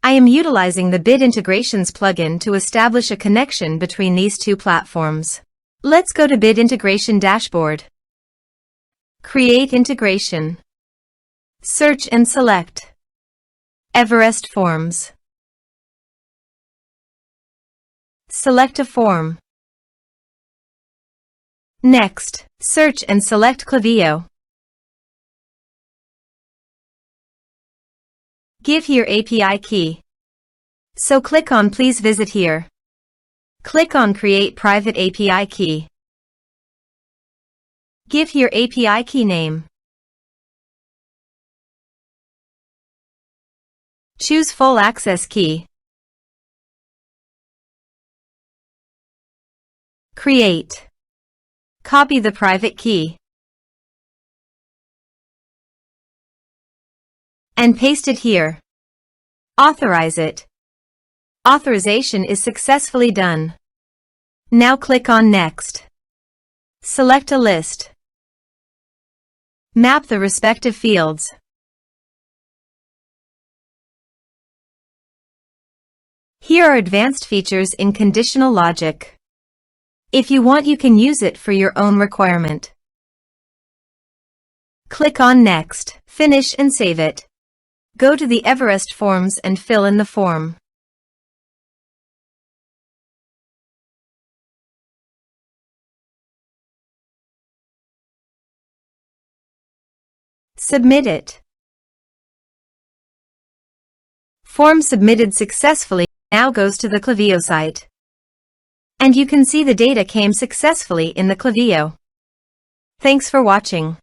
I am utilizing the Bit Integrations plugin to establish a connection between these two platforms. Let's go to Bit Integration Dashboard. Create integration. Search and select Everest Forms. Select a form. Next, search and select Klaviyo. Give here API key. So click on Please visit here. Click on Create private API key. Give here API key name. Choose full access key. Create. Copy the private key. And paste it here. Authorize it. Authorization is successfully done. Now click on Next. Select a list. Map the respective fields. Here are advanced features in conditional logic. If you want, you can use it for your own requirement. Click on Next, finish and save it. Go to the Everest Forms and fill in the form. Submit it. Form submitted successfully now goes to the Klaviyo site. And you can see the data came successfully in the Klaviyo. Thanks for watching.